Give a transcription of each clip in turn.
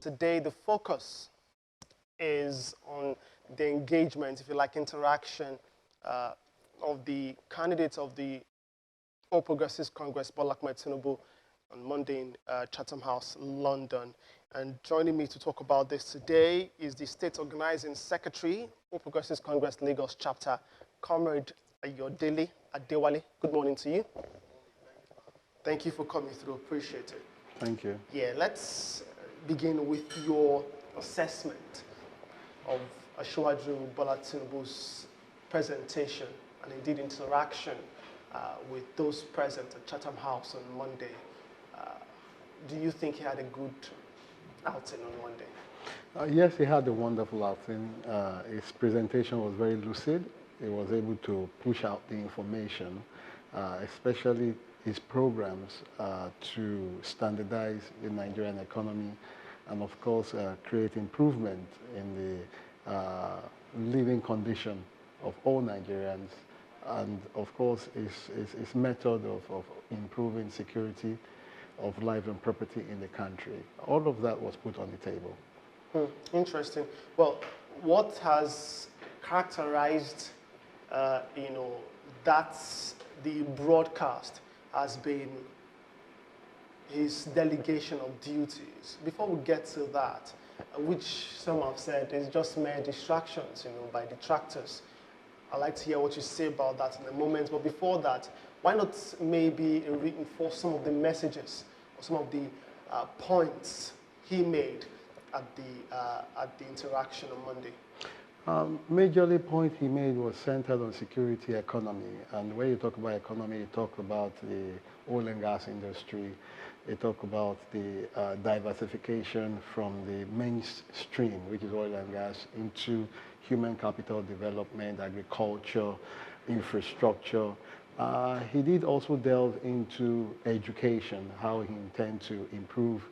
today the focus is on the engagement, if you like, interaction of the candidates of the All Progressives Congress, Bola Ahmed Tinubu, on Monday in Chatham House, London. And joining me to talk about this today is the State Organizing Secretary, All Progressives Congress Lagos Chapter, Comrade Ayodele Adewale. Good morning to you. Thank you for coming through. Appreciate it. Thank you. Yeah, let's begin with your assessment of Asiwaju Bola Tinubu's presentation and indeed interaction with those present at Chatham House on Monday. Do you think he had a good outing on Monday? Yes, he had a wonderful outing. His presentation was very lucid. He was able to push out the information, especially his programs to standardize the Nigerian economy and, of course, create improvement in the living condition of all Nigerians, and, of course, his method of improving security of life and property in the country. All of that was put on the table. Interesting. Well, what has characterized, that's the broadcast has been his delegation of duties. Before we get to that, which some have said is just mere distractions, by detractors. I'd like to hear what you say about that in a moment. But before that, why not maybe reinforce some of the messages or some of the points he made at the interaction on Monday? Majorly point he made was centered on security, economy. And when you talk about economy, you talk about the oil and gas industry. You talk about the diversification from the mainstream, which is oil and gas, into human capital development, agriculture, infrastructure. He did also delve into education, how he intends to improve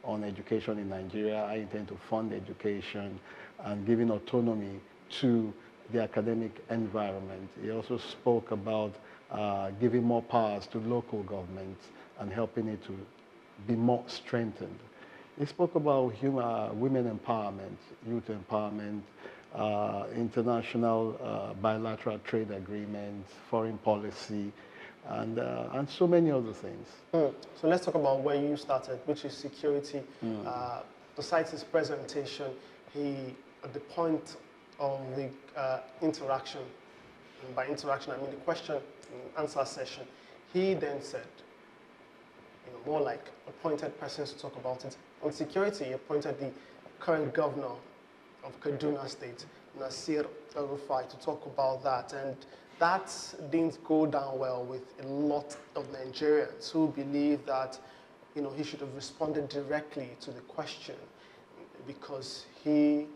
on education in Nigeria. I intend to fund education and giving autonomy to the academic environment. He also spoke about giving more powers to local governments and helping it to be more strengthened. He spoke about women empowerment, youth empowerment, international bilateral trade agreements, foreign policy, and so many other things. So let's talk about where you started, which is security. Besides his presentation, at the point of the interaction, and by interaction I mean the question and answer session, he then said, more like appointed persons to talk about it. On security, he appointed the current governor of Kaduna State, Nasir El-Rufai, to talk about that. And that didn't go down well with a lot of Nigerians who believe that, he should have responded directly to the question because he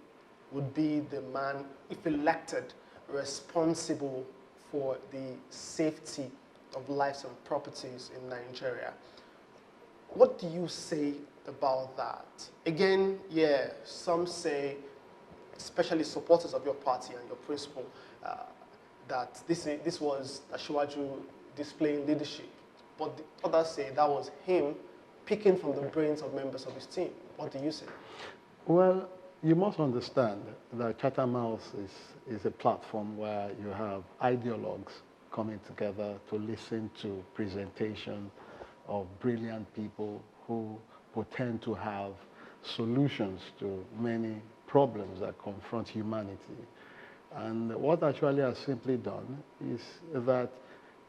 would be the man, if elected, responsible for the safety of lives and properties in Nigeria. What do you say about that? Again, yeah, some say, especially supporters of your party and your principle, that this was Asiwaju displaying leadership. But the others say that was him picking from the brains of members of his team. What do you say? Well, you must understand that Chatham House is a platform where you have ideologues coming together to listen to presentation of brilliant people who pretend to have solutions to many problems that confront humanity. And what actually has simply done is that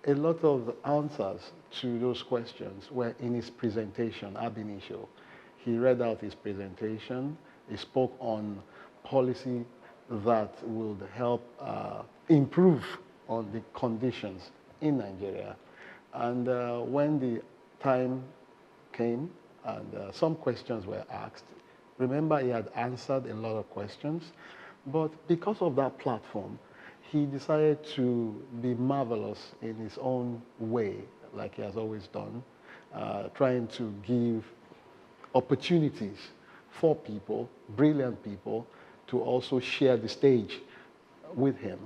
a lot of answers to those questions were in his presentation ab initio. He read out his presentation. He spoke on policy that would help improve on the conditions in Nigeria. And when the time came and some questions were asked, remember he had answered a lot of questions, but because of that platform, he decided to be marvelous in his own way, like he has always done, trying to give opportunities for people, brilliant people, to also share the stage with him.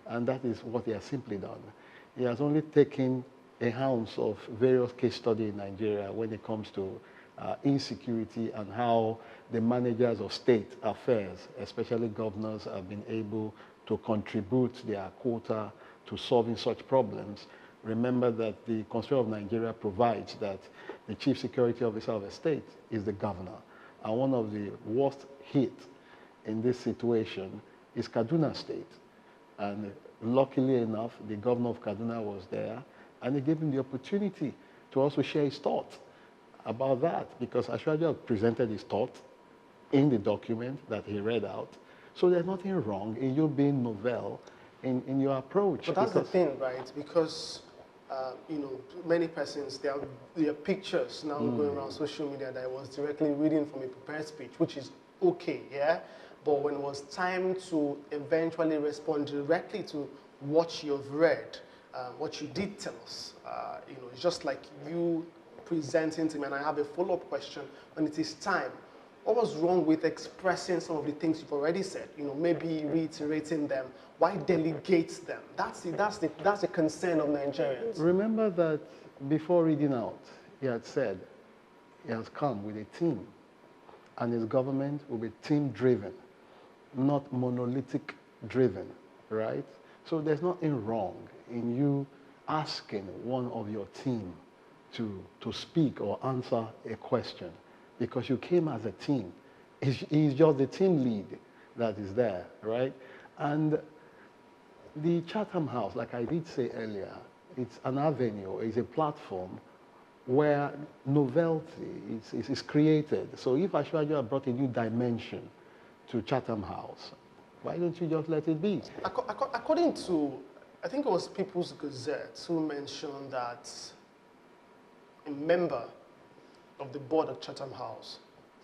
And that is what he has simply done. He has only taken a ounce of various case studies in Nigeria when it comes to insecurity and how the managers of state affairs, especially governors, have been able to contribute their quota to solving such problems. Remember that the Constitution of Nigeria provides that the chief security officer of a state is the governor. And one of the worst hit in this situation is Kaduna State. And luckily enough, the governor of Kaduna was there, and he gave him the opportunity to also share his thoughts about that, because Ashwaja presented his thoughts in the document that he read out. So there's nothing wrong in you being novel in your approach. But that's the thing, right? Because, you know, many persons, there are pictures now going around social media that I was directly reading from a prepared speech, which is okay, yeah? But when it was time to eventually respond directly to what you've read, what you did tell us, you know, it's just like you presenting to me, and I have a follow-up question when it is time. What was wrong with expressing some of the things you've already said? You know, maybe reiterating them. Why delegate them? That's the concern of Nigerians. Remember that before reading out, he had said he has come with a team, and his government will be team-driven, not monolithic-driven, right? So there's nothing wrong in you asking one of your team to speak or answer a question, because you came as a team. He's just the team lead that is there, right? And the Chatham House, like I did say earlier, it's an avenue, it's a platform where novelty is created. So if Ashwaja brought a new dimension to Chatham House, why don't you just let it be? According to, I think it was People's Gazette who mentioned that a member of the board of Chatham House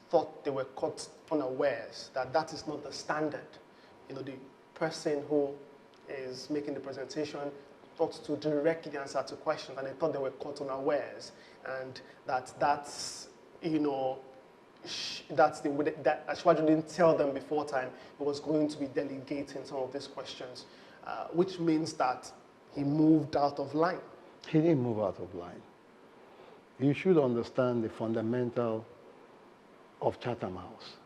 thought they were caught unawares, that is not the standard. You know, the person who is making the presentation thought to directly answer to questions, and they thought they were caught unawares, and that's you know, that's the way that Ashwaja didn't tell them before time he was going to be delegating some of these questions, which means that he moved out of line. He didn't move out of line. You should understand the fundamental of Chatham House.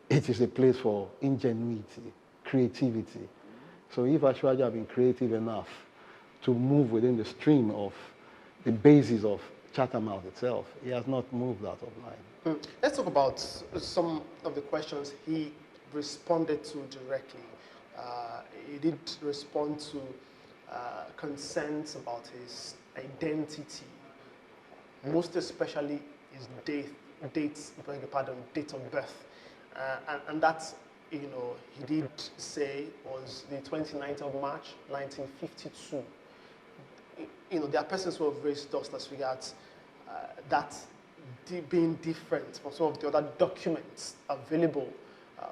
It is a place for ingenuity, creativity. So if Ashwaja had been creative enough to move within the stream of the basis of Chatham House itself, he has not moved out of line. Let's talk about some of the questions he responded to directly. He did respond to concerns about his identity, most especially his date of birth. And that's, you know, he did say was the 29th of March, 1952. You know, there are persons who have raised dust as regards that being different from some of the other documents available.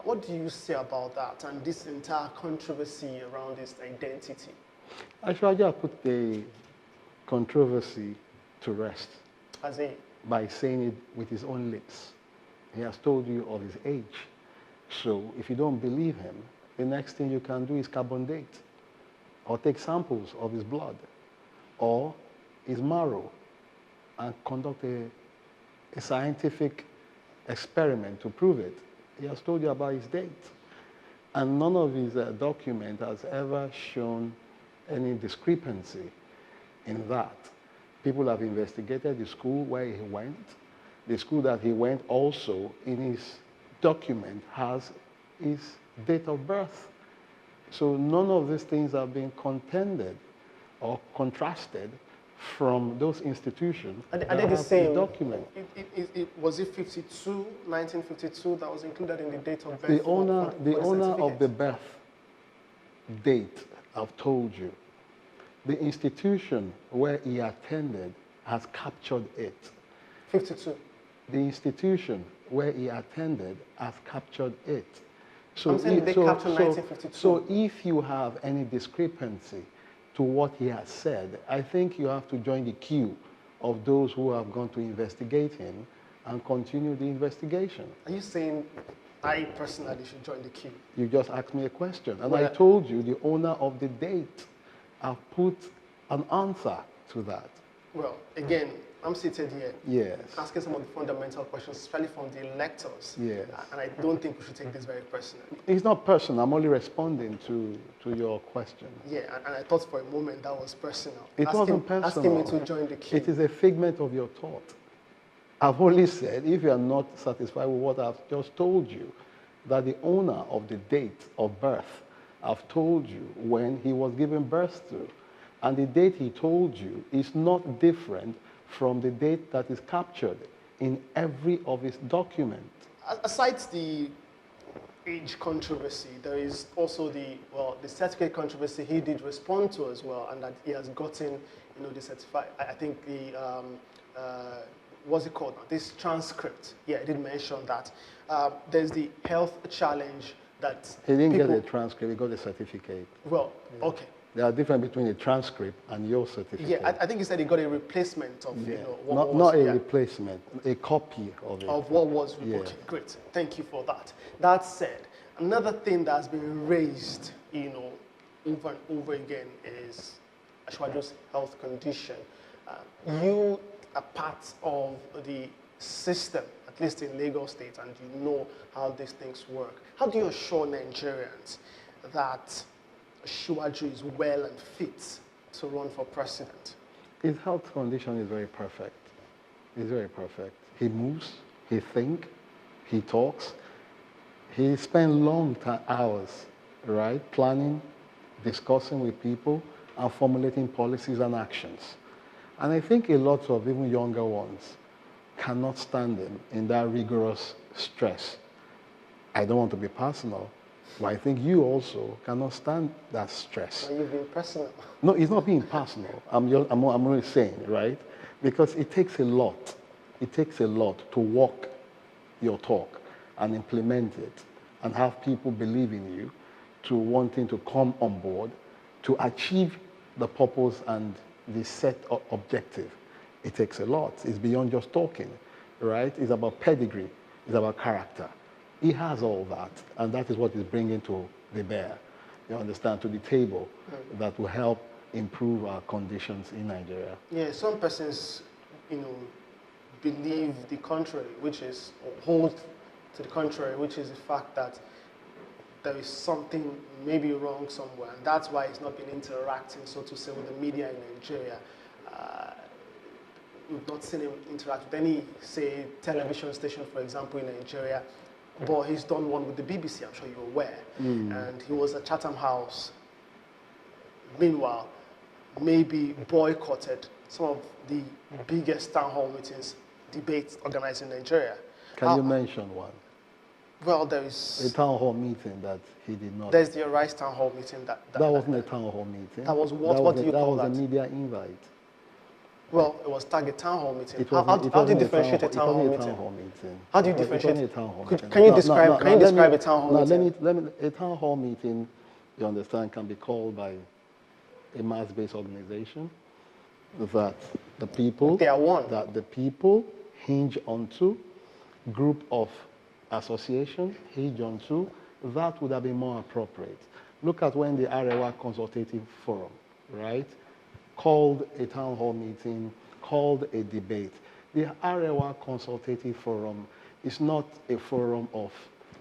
What do you say about that and this entire controversy around his identity? Ashwaja put the controversy to rest. As in? By saying it with his own lips. He has told you of his age. So if you don't believe him, the next thing you can do is carbon date, or take samples of his blood or his marrow and conduct a scientific experiment to prove it. He has told you about his date. And none of his document has ever shown any discrepancy in that. People have investigated the school where he went. The school that he went also in his document has his date of birth. So none of these things have been contended or contrasted from those institutions. Are they the same document. Was it 1952 that was included in the date of birth? The owner of the birth date, I've told you. The institution where he attended has captured it. 52. The institution where he attended has captured it. So, they captured 1952. So if you have any discrepancy to what he has said, I think you have to join the queue of those who have gone to investigate him and continue the investigation. Are you saying I personally should join the queue? You just asked me a question, and I told you the owner of the date. I've put an answer to that. Well, again, I'm seated here, Yes. asking some of the fundamental questions, especially from the electors. Yes. And I don't think we should take this very personally. It's not personal. I'm only responding to your question. Yeah, and I thought for a moment that was personal. It wasn't personal. Asking me to join the queue. It is a figment of your thought. I've only said, if you are not satisfied with what I've just told you, that the owner of the date of birth, I've told you when he was given birth to. And the date he told you is not different from the date that is captured in every of his documents. Aside the age controversy, there is also the certificate controversy he did respond to as well, and that he has gotten, the certified, I think the, what's it called now? This transcript, yeah, I did mention that. There's the health challenge that he didn't get a transcript, he got a certificate. Well, yeah. Okay. There are difference between a transcript and your certificate. Yeah, I think he said he got a replacement of, not a replacement, a copy of it. Of what was, yeah. Okay, great. Thank you for that. That said, another thing that's been raised, over and over again is Ashwaju's health condition. You are part of the system, at least in Lagos State, and you know how these things work. How do you assure Nigerians that Ashwaju is well and fit to run for president? His health condition is very perfect. It's very perfect. He moves, he thinks, he talks. He spends long hours, right, planning, discussing with people, and formulating policies and actions. And I think a lot of even younger ones cannot stand him in that rigorous stress. I don't want to be personal, but I think you also cannot stand that stress. Are you being personal? No, it's not being personal. I'm only saying, right? Because it takes a lot. It takes a lot to walk your talk and implement it and have people believe in you, to wanting to come on board, to achieve the purpose and the set objective. It takes a lot. It's beyond just talking, right? It's about pedigree. It's about character. He has all that, and that is what he's bringing to the bear, you understand, to the table, that will help improve our conditions in Nigeria. Yeah, some persons, believe the contrary, which is, or hold to the contrary, which is the fact that there is something maybe wrong somewhere, and that's why he's not been interacting, so to say, with the media in Nigeria. We've not seen him interact with any, say, television station, for example, in Nigeria, but he's done one with the BBC, I'm sure you're aware, and he was at Chatham House. Meanwhile, maybe boycotted some of the biggest town hall meetings, debates organized in Nigeria. Can you mention one? Well, there is... A town hall meeting that he did not... There's the Arise town hall meeting that wasn't a town hall meeting. That was what? What do you call that? That was a media invite. Well, it was target town hall meeting. How do you differentiate a town hall meeting? How do you differentiate? It wasn't a town hall meeting. Can you describe a town hall meeting? A town hall meeting, you understand, can be called by a mass-based organization that the people... They are one. That the people hinge onto, group of association hinge onto, that would have been more appropriate. Look at when the Arewa Consultative Forum, right, called a town hall meeting, called a debate. The Arewa Consultative Forum is not a forum of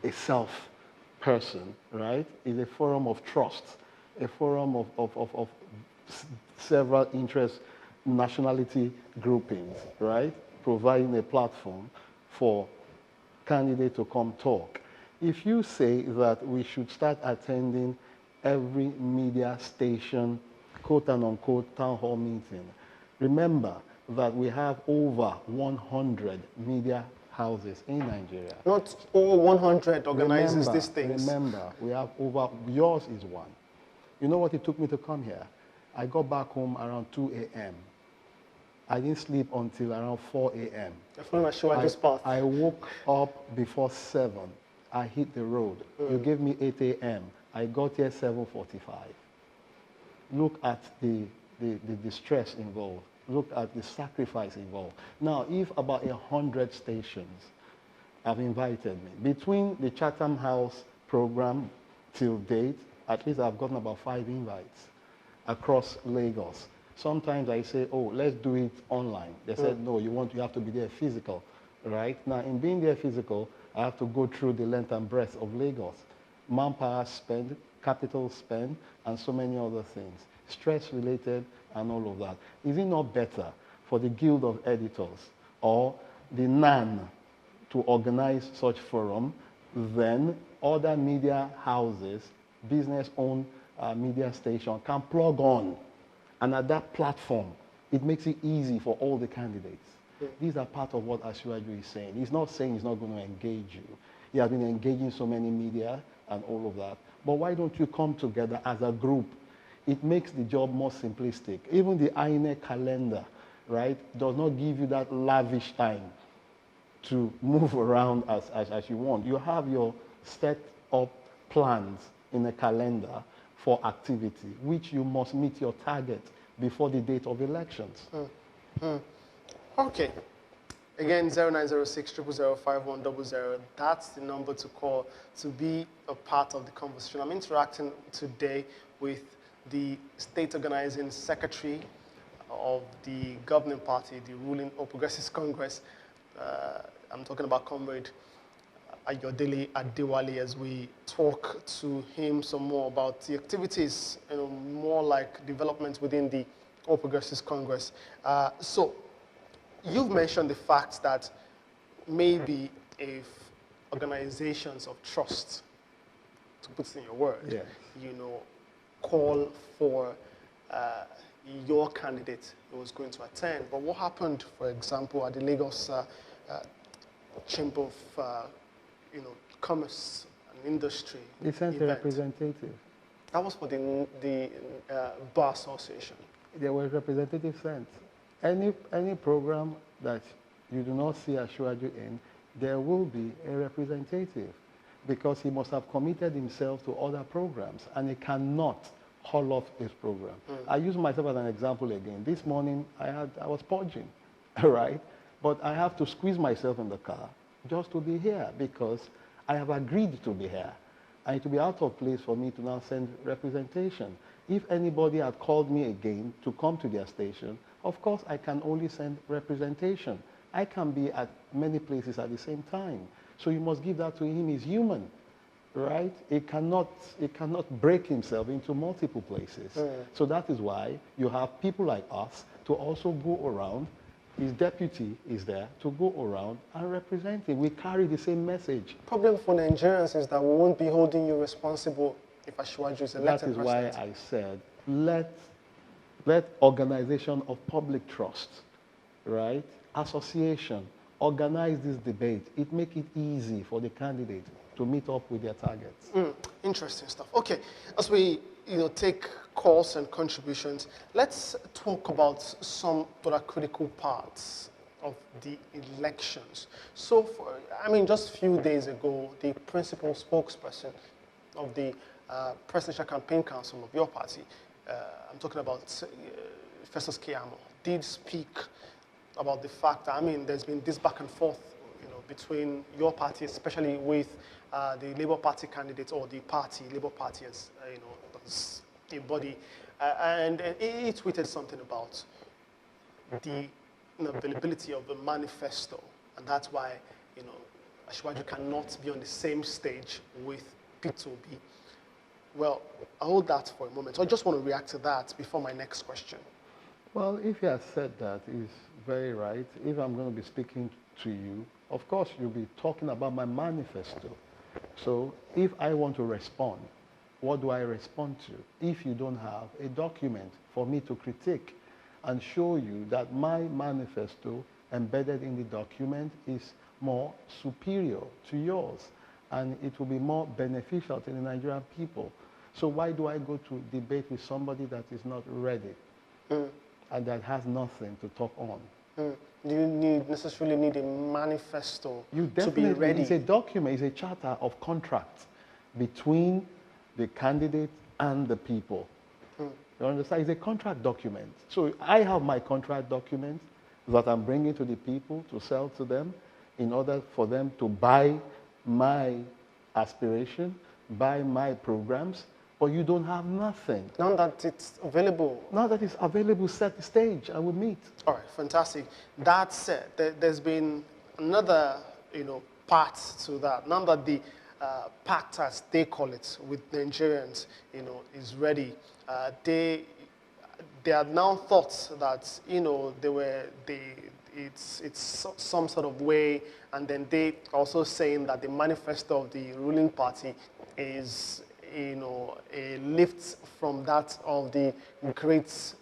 a self-person, right? It's a forum of trust, a forum of several interest nationality groupings, right? Providing a platform for candidates to come talk. If you say that we should start attending every media station, quote and unquote, town hall meeting, remember that we have over 100 media houses in Nigeria. Not all 100 organizes these things. Remember, we have over, yours is one. You know what it took me to come here? I got back home around 2 a.m. I didn't sleep until around 4 a.m. I woke up before 7. I hit the road. You gave me 8 a.m. I got here 7:45. Look at the stress involved. Look at the sacrifice involved. Now, if about 100 stations have invited me, between the Chatham House program till date, at least I've gotten about 5 invites across Lagos. Sometimes I say, oh, let's do it online. They said, no, you have to be there physical, right? Now, in being there physical, I have to go through the length and breadth of Lagos. Manpower spend, capital spend, and so many other things. Stress related and all of that. Is it not better for the Guild of Editors or the NAN to organize such forum than other media houses, business-owned media station can plug on? And at that platform, it makes it easy for all the candidates. These are part of what Asiwaju is saying. He's not saying he's not going to engage you. He has been engaging so many media and all of that. But why don't you come together as a group? It makes the job more simplistic. Even the INEC calendar, right, does not give you that lavish time to move around as you want. You have your set up plans in a calendar for activity, which you must meet your target before the date of elections. Okay. Again, 0906 000 5100. That's the number to call to be a part of the conversation. I'm interacting today with the state organizing secretary of the governing party, the ruling All Progressives Congress. I'm talking about Comrade Ayodele Adewale, as we talk to him some more about the activities, more like developments within the All Progressives Congress. So you've mentioned the fact that maybe if organizations of trust, to put it in your words, call for your candidate who was going to attend. But what happened, for example, at the Lagos Chamber of Commerce and Industry They sent event? a representative. That was for the Bar Association. There were representatives sent. Any program that you do not see Asiwaju in, there will be a representative, because he must have committed himself to other programs, and he cannot haul off his program. I use myself as an example again. This morning, I was purging, right? But I have to squeeze myself in the car just to be here, because I have agreed to be here. And it would be out of place for me to now send representation. If anybody had called me again to come to their station, of course I can only send representation. I can be at many places at the same time. So you must give that to him. He's human, right? He cannot break himself into multiple places. So that is why you have people like us to also go around. His deputy is there to go around and represent him. We carry the same message. Problem for Nigerians is that we won't be holding you responsible if Asiwaju is elected That is president. why I said, let organization of public trust, right, association, organize this debate. It make it easy for the candidate to meet up with their targets. Interesting stuff. Okay, as we take calls and contributions, let's talk about some other critical parts of the elections. So, just a few days ago, the principal spokesperson of the Presidential Campaign Council of your party, I'm talking about Festus Keyamo, did speak about the fact that, there's been this back and forth, between your party, especially with the Labour Party candidate, or the party, Labour Party as, as a body. And he tweeted something about the availability of the manifesto, and that's why, Asiwaju cannot be on the same stage with P2B. Well, I'll hold that for a moment. So I just want to react to that before my next question. Well, if he has said that, he's very right. If I'm going to be speaking to you, of course, you'll be talking about my manifesto. So if I want to respond, what do I respond to? If you don't have a document for me to critique and show you that my manifesto embedded in the document is more superior to yours, and it will be more beneficial to the Nigerian people. So why do I go to debate with somebody that is not ready and that has nothing to talk on? Do you necessarily need a manifesto You to be ready? It's a document, it's a charter of contract between the candidate and the people. You understand? It's a contract document. So I have my contract document that I'm bringing to the people to sell to them in order for them to buy my aspiration, buy my programs, but you don't have nothing. Now that it's available. Now that it's available, set the stage, and we meet. All right, fantastic. That said, there's been another, part to that. Now that the pact, as they call it, with Nigerians, is ready, there are now thoughts that, it's some sort of way, and then they also saying that the manifesto of the ruling party is, a lift from that of the great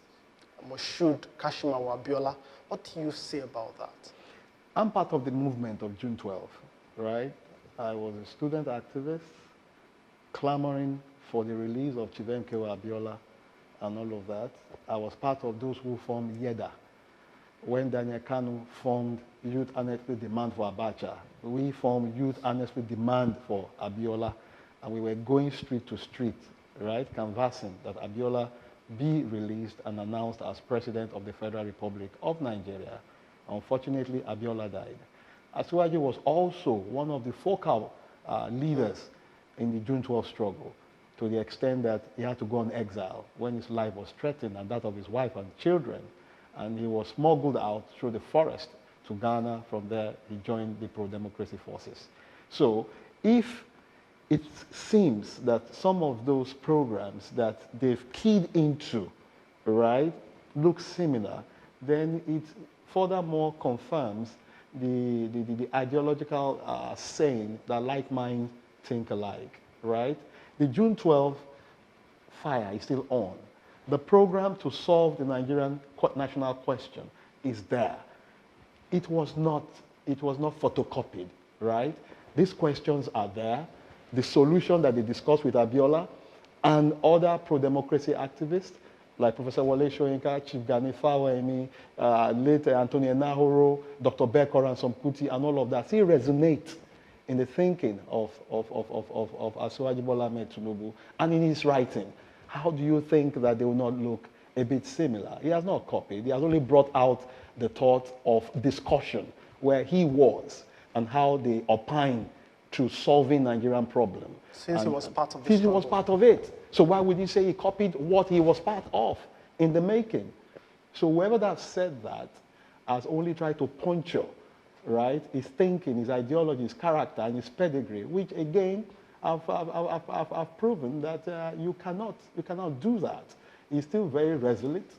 Moshood Kashimawo Abiola. What do you say about that? I'm part of the movement of June 12th, right? I was a student activist clamoring for the release of Chief MKO Abiola and all of that. I was part of those who formed YEDA. When Daniel Kanu formed Youth Earnestly Demand for Abacha, we formed Youth Earnestly Demand for Abiola, and we were going street to street, right, canvassing that Abiola be released and announced as President of the Federal Republic of Nigeria. Unfortunately, Abiola died. Asiwaju was also one of the focal leaders in the June 12 struggle, to the extent that he had to go on exile when his life was threatened and that of his wife and children. And he was smuggled out through the forest to Ghana. From there, he joined the pro-democracy forces. So if it seems that some of those programs that they've keyed into, right, look similar, then it furthermore confirms the ideological saying that like minds think alike, right? The June 12 fire is still on. The program to solve the Nigerian national question is there. It was not photocopied, right? These questions are there. The solution that they discussed with Abiola and other pro-democracy activists, like Professor Wale Soyinka, Chief Gani Fawemi, late Anthony Enahoro, Dr. Bekor and Somkuti, and all of that, still resonate in the thinking of Asiwaju Bola Ahmed Tinubu and in his writing. How do you think that they will not look a bit similar? He has not copied. He has only brought out the thought of discussion where he was and how they opine to solving Nigerian problem. Since he was part of the Since he was part of it. So why would you say he copied what he was part of in the making? So whoever that said that has only tried to puncture, right, his thinking, his ideology, his character, and his pedigree, which again, I've proven that you cannot do that. He's still very resolute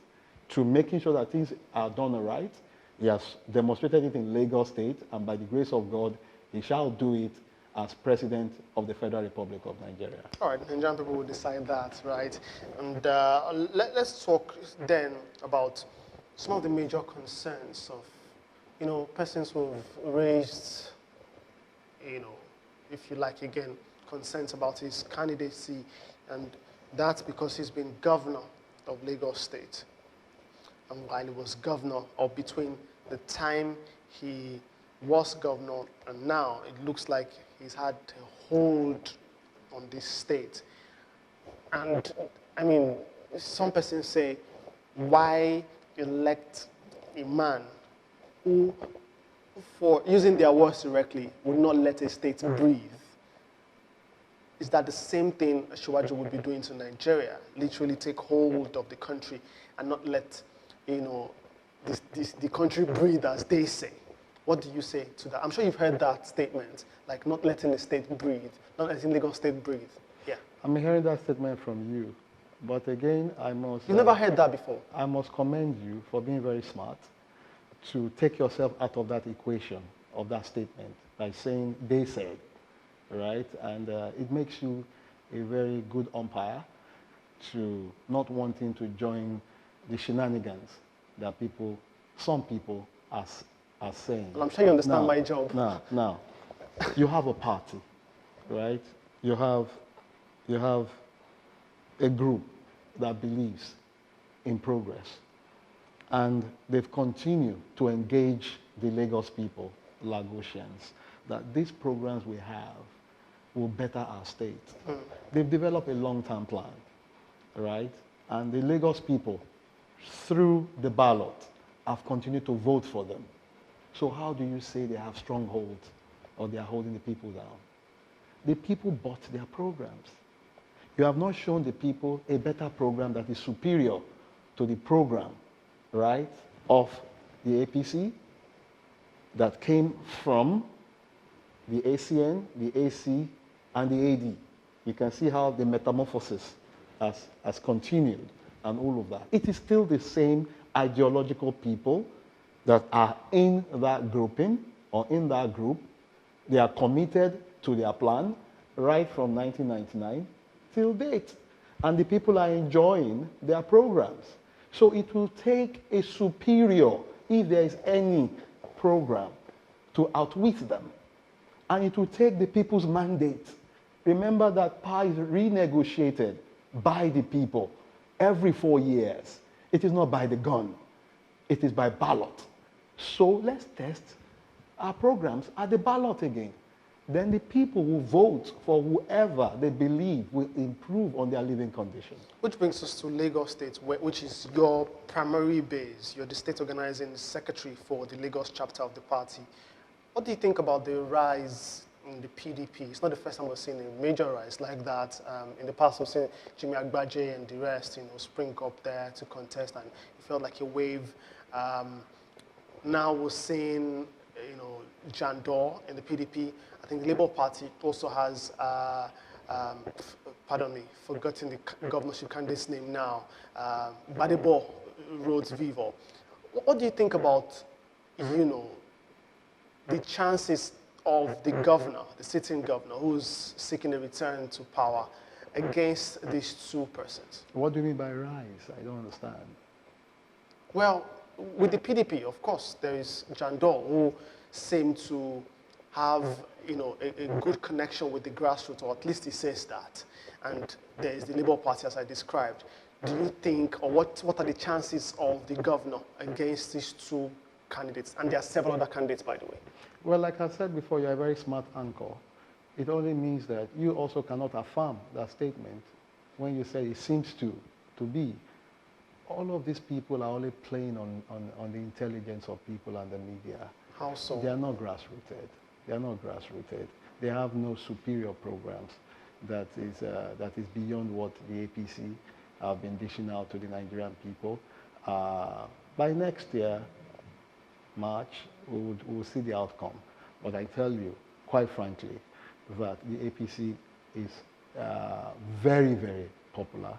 to making sure that things are done right. He has demonstrated it in Lagos State, and by the grace of God, he shall do it as President of the Federal Republic of Nigeria. All right, Nigerian people will decide that, right? And let's talk then about some of the major concerns of, persons who have raised, if you like, again, concerns about his candidacy, and that's because he's been governor of Lagos State. And while he was governor, or between the time he was governor and now, it looks like he's had a hold on this state. And, I mean, some persons say, why elect a man who, for using their words directly, would not let a state breathe? Is that the same thing Asiwaju would be doing to Nigeria? Literally take hold of the country and not let, the country breathe, as they say. What do you say to that? I'm sure you've heard that statement, like not letting the state breathe, not letting Lagos State breathe. Yeah. I'm hearing that statement from you. But again, I must... You've never heard that before? I must commend you for being very smart to take yourself out of that equation, of that statement, by saying they said, right? And it makes you a very good umpire to not wanting to join the shenanigans that some people are saying. Well, I'm sure you understand my job. Now, you have a party, right? You have a group that believes in progress. And they've continued to engage the Lagos people, Lagosians, that these programs we have will better our state. They've developed a long-term plan, right? And the Lagos people, through the ballot, have continued to vote for them. So how do you say they have strongholds or they are holding the people down? The people bought their programs. You have not shown the people a better program that is superior to the program, right, of the APC that came from the ACN, the AC, and the AD. You can see how the metamorphosis has continued and all of that. It is still the same ideological people that are in that grouping or in that group. They are committed to their plan right from 1999 till date. And the people are enjoying their programs. So it will take a superior, if there is any program, to outwit them. And it will take the people's mandate. Remember that power is renegotiated by the people every 4 years. It is not by the gun. It is by ballot. So let's test our programs at the ballot again. Then the people will vote for whoever they believe will improve on their living conditions. Which brings us to Lagos State, which is your primary base. You're the state organizing secretary for the Lagos chapter of the party. What do you think about the rise in the PDP? It's not the first time we've seen a major rise like that. In the past, we've seen Jimmy Agbaje and the rest, spring up there to contest, and it felt like a wave. Now we're seeing, Jandor in the PDP. I think the Labour Party also has, pardon me, forgotten the governorship candidate's name now, Badebo Rhodes Vivo. What do you think about, the chances of the governor, the sitting governor, who's seeking a return to power against these two persons? What do you mean by rise? I don't understand. Well, with the PDP, of course, there is Jandor, who seemed to have, a good connection with the grassroots, or at least he says that. And there is the Labour Party, as I described. Do you think, or what are the chances of the governor against these two candidates? And there are several other candidates, by the way. Well, like I said before, you're a very smart anchor. It only means that you also cannot affirm that statement when you say it seems to be. All of these people are only playing on the intelligence of people and the media. How so? They are not grassrooted. They are not grassrooted. They have no superior programs that is beyond what the APC have been dishing out to the Nigerian people. By next year, March, we will see the outcome. But I tell you, quite frankly, that the APC is very, very popular,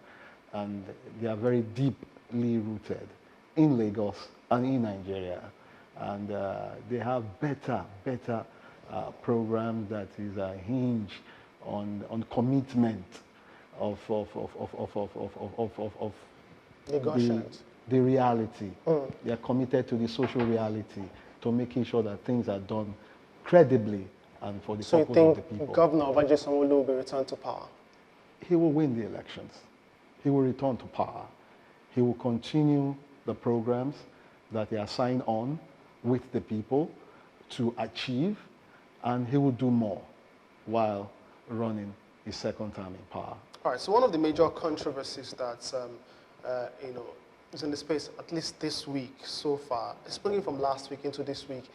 and they are very deeply rooted in Lagos and in Nigeria. And they have better programs that is a hinge on commitment of the reality. They are committed to the social reality, to making sure that things are done credibly and for the purpose of the people. So you think Governor Babajide Sanwo-Olu will be returned to power? He will win the elections. He will return to power. He will continue the programs that he has signed on with the people to achieve, and he will do more while running his second term in power. All right, so one of the major controversies that is in the space, at least this week so far, springing from last week into this week,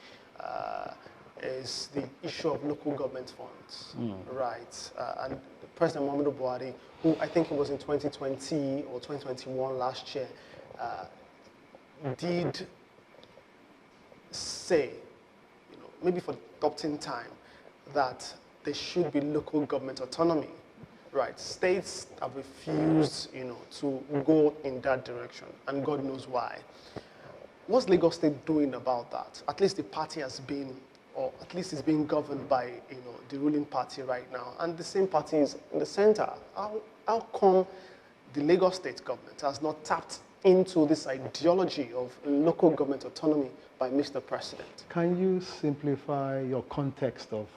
is the issue of local government funds, right? And President Muhammadu Buhari, who I think it was in 2020 or 2021 last year, did say, maybe for the 13th time, that there should be local government autonomy, right? States have refused, to go in that direction, and God knows why. What's Lagos State doing about that? At least the party has been, or at least is being governed by, the ruling party right now, and the same party is in the center. How come the Lagos State government has not tapped into this ideology of local government autonomy by Mr. President? Can you simplify your context of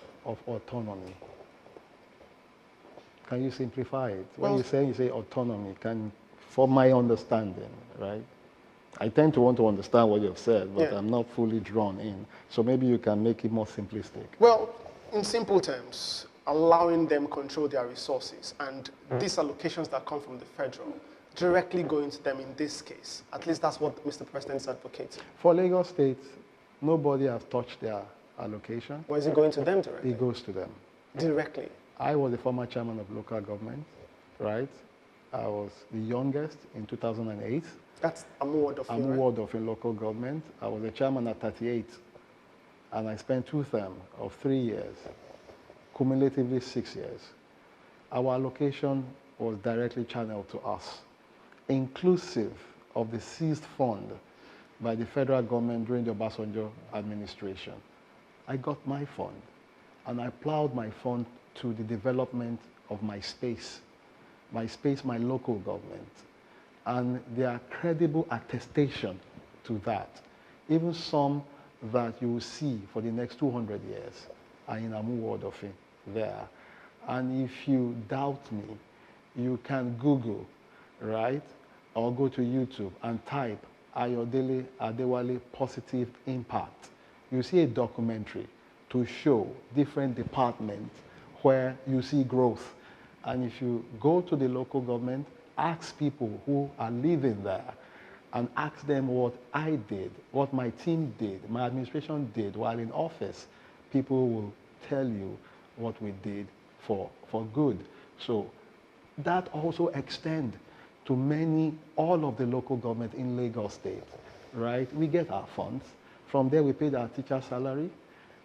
autonomy? Can you simplify it? When you say autonomy, for my understanding, right? I tend to want to understand what you've said, but I'm not fully drawn in. So maybe you can make it more simplistic. Well, in simple terms, allowing them control their resources, and these allocations that come from the federal directly going to them in this case. At least that's what Mr. President is advocating. For Lagos State, nobody has touched their allocation. Where is it going to them directly? It goes to them. Directly? I was the former chairman of local government. right? I was the youngest in 2008. That's Amuward of I'm a ward of a local government. I was the chairman at 38, and I spent 2 terms of 3 years, cumulatively 6 years. Our allocation was directly channeled to us, inclusive of the seized fund by the federal government during the Obasanjo administration. I got my fund, and I plowed my fund to the development of my space, my local government. And there are credible attestation to that. Even some that you will see for the next 200 years are in Amuward of it there. And if you doubt me, you can Google, right? Or go to YouTube and type Ayodele Adewale Positive Impact. You see a documentary to show different departments where you see growth. And if you go to the local government, ask people who are living there and ask them what I did, what my team did, my administration did while in office, people will tell you what we did for good. So that also extends to all of the local government in Lagos State, right? We get our funds. From there, we paid our teacher salary.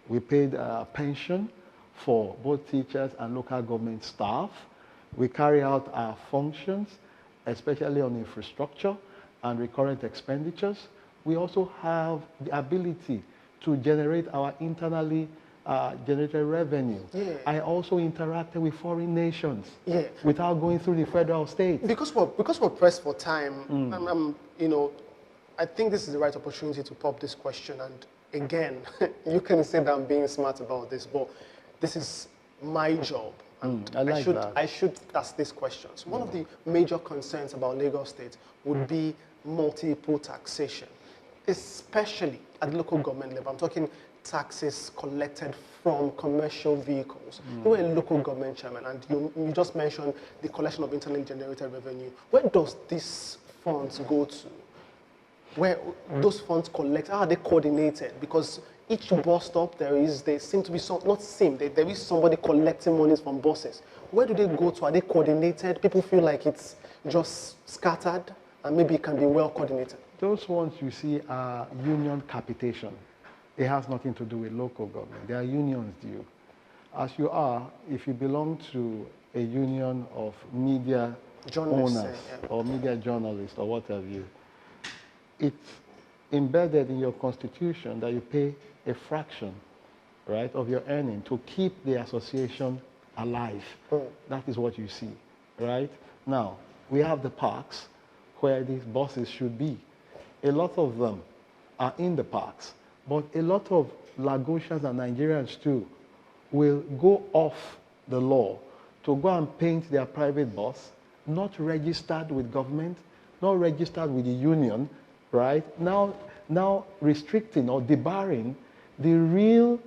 We paid pension for both teachers and local government staff. We carry out our functions, especially on infrastructure and recurrent expenditures. We also have the ability to generate our internally generated revenue. Yeah. I also interacted with foreign nations, Yeah. without going through the federal state. Because we're pressed for time, I think this is the right opportunity to pop this question. And again, you can say that I'm being smart about this, but this is my job. And I should ask these questions. One of the major concerns about Lagos State would be multiple taxation, especially at the local government level. I'm talking taxes collected from commercial vehicles. You were a local government chairman, and you just mentioned the collection of internally generated revenue. Where does these funds go to? Where those funds collect, how are they coordinated? Because each bus stop there seem to be there is somebody collecting monies from buses. Where do they go to? Are they coordinated? People feel like it's just scattered, and maybe it can be well coordinated. Those ones you see are union capitation. It has nothing to do with local government. They are unions due. As you are, if you belong to a union of media owners or media journalists or what have you, it's embedded in your constitution that you pay a fraction, right, of your earning to keep the association alive. That is what you see, right? Now, we have the parks where these buses should be. A lot of them are in the parks, but a lot of Lagosians and Nigerians too will go off the law to go and paint their private bus, not registered with government, not registered with the union, right? Now restricting or debarring the real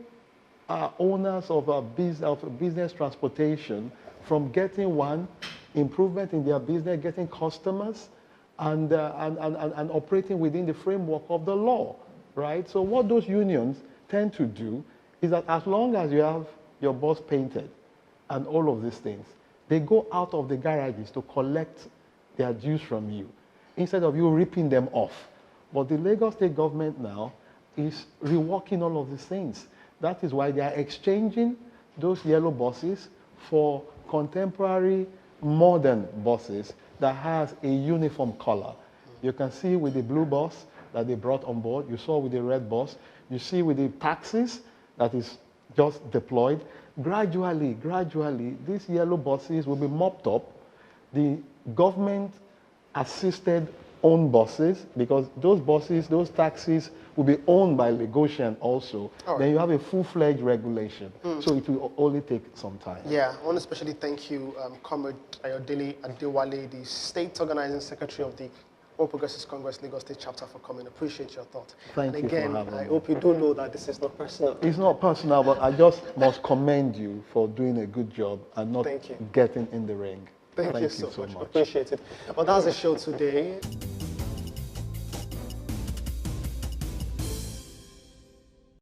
owners of business transportation from getting improvement in their business, getting customers, and operating within the framework of the law, right? So what those unions tend to do is that as long as you have your bus painted and all of these things, they go out of the garages to collect their dues from you instead of you ripping them off. But the Lagos State government now is reworking all of these things. That is why they are exchanging those yellow buses for contemporary modern buses that has a uniform color. You can see with the blue bus that they brought on board, you saw with the red bus, you see with the taxis that is just deployed. Gradually, these yellow buses will be mopped up. The government assisted own buses, because those buses, those taxis will be owned by Lagosian also. Right. Then you have a full-fledged regulation. So it will only take some time. Yeah, I want to especially thank you, Comrade Ayodele Adewale, the State Organizing Secretary of the All Progressives Congress Lagos State Chapter, for coming. Appreciate your thought. Thank you again, for having me. I hope you do know that this is not personal. It's not personal, but I just must commend you for doing a good job and not getting in the ring. Thank you so much. Appreciate it. Well, that's the show today.